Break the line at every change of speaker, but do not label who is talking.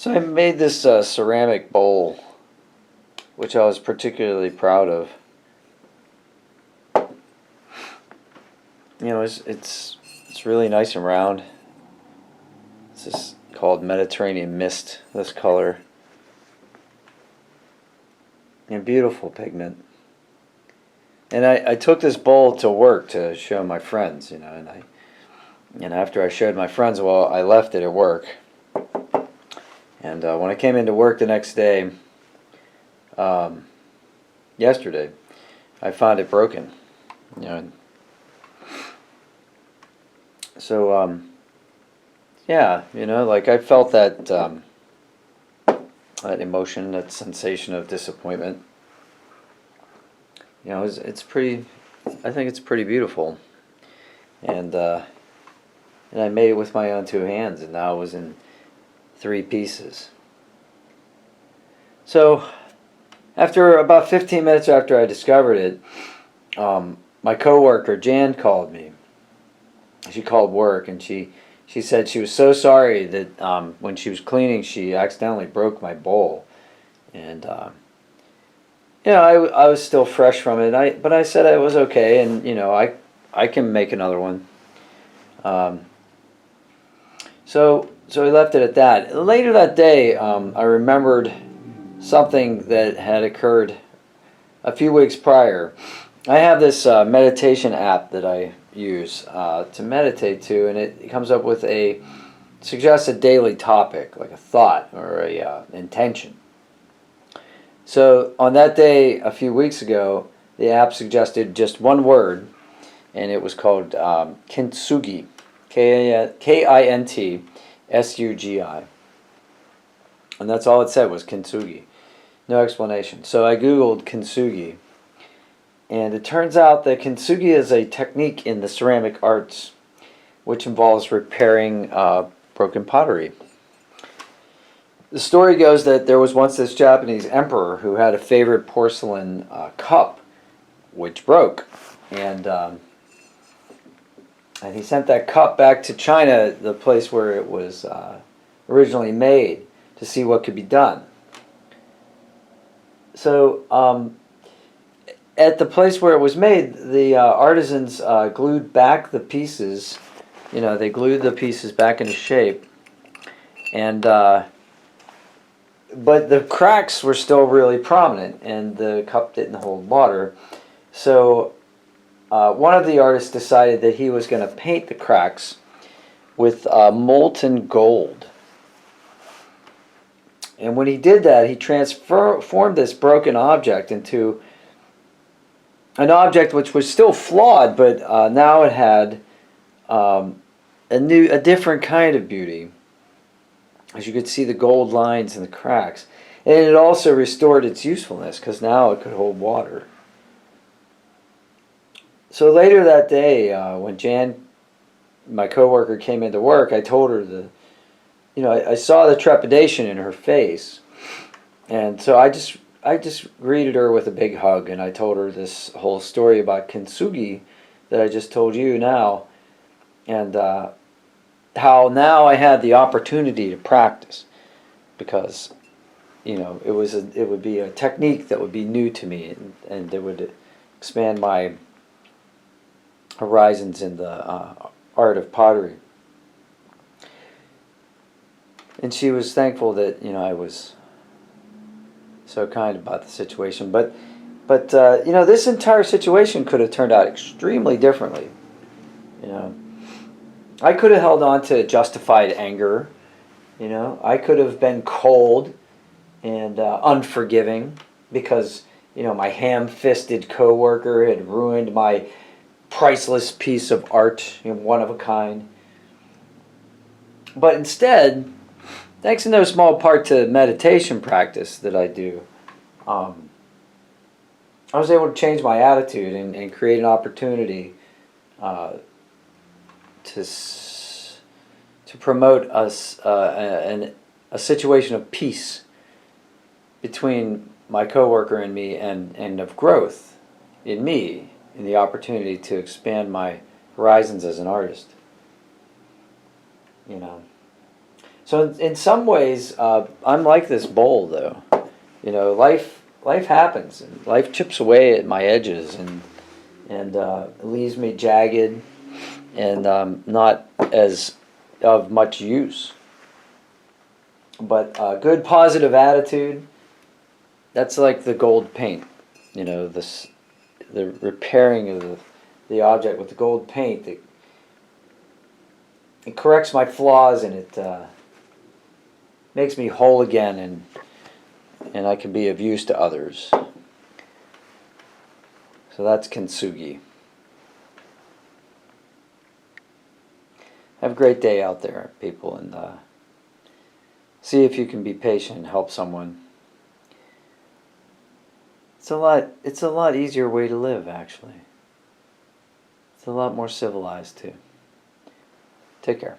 So I made this ceramic bowl, which I was particularly proud of. You know, it's really nice and round. This is called Mediterranean Mist, this color. And beautiful pigment. And I took this bowl to work to show my friends, you know, and after I showed my friends, well, I left it at work. And when I came into work the next day, yesterday, I found it broken. You know, so yeah, you know, like I felt that that emotion, that sensation of disappointment. You know, it's pretty. I think it's pretty beautiful, and I made it with my own two hands, and now it was in 3 pieces. So, after about 15 minutes after I discovered it, my coworker Jan called me. She called work, and she said she was so sorry that when she was cleaning, she accidentally broke my bowl, and you know, I was still fresh from it. But I said it was okay, and you know, I can make another one. So we left it at that. Later that day, I remembered something that had occurred a few weeks prior. I have this meditation app that I use to meditate to, and it comes up with a suggested daily topic, like a thought or a intention. So on that day, a few weeks ago, the app suggested just one word, and it was called Kintsugi, Kintsugi, and that's all it said was Kintsugi, no explanation. So I googled Kintsugi, and it turns out that Kintsugi is a technique in the ceramic arts, which involves repairing broken pottery. The story goes that there was once this Japanese emperor who had a favorite porcelain cup, which broke, and he sent that cup back to China, the place where it was originally made, to see what could be done. So at the place where it was made, the artisans glued back the pieces. You know, they glued the pieces back into shape, and but the cracks were still really prominent, and the cup didn't hold water. So one of the artists decided that he was going to paint the cracks with molten gold. And when he did that, he transformed this broken object into an object which was still flawed, but now it had a different kind of beauty. As you could see the gold lines and the cracks. And it also restored its usefulness because now it could hold water. So later that day, when Jan, my coworker, came into work, I told her I saw the trepidation in her face. And so I just greeted her with a big hug, and I told her this whole story about Kintsugi that I just told you now. And how now I had the opportunity to practice, because you know it would be a technique that would be new to me, and it would expand my horizons in the art of pottery. And she was thankful that I was so kind about the situation, but this entire situation could have turned out extremely differently. I could have held on to justified anger. I could have been cold and unforgiving because, my ham-fisted coworker had ruined my priceless piece of art, one of a kind. But instead, thanks in no small part to meditation practice that I do, I was able to change my attitude and create an opportunity to promote us a situation of peace between my coworker and me, and of growth in me, in the opportunity to expand my horizons as an artist. So So in some ways, I'm like this bowl, though. Life happens, and life chips away at my edges, and it leaves me jagged and not as of much use. But good positive attitude, that's like the gold paint. The repairing of the object with the gold paint. It corrects my flaws, and it makes me whole again, and I can be of use to others. So that's Kintsugi. Have a great day out there, people, and see if you can be patient and help someone. It's a lot easier way to live, actually. It's a lot more civilized too. Take care.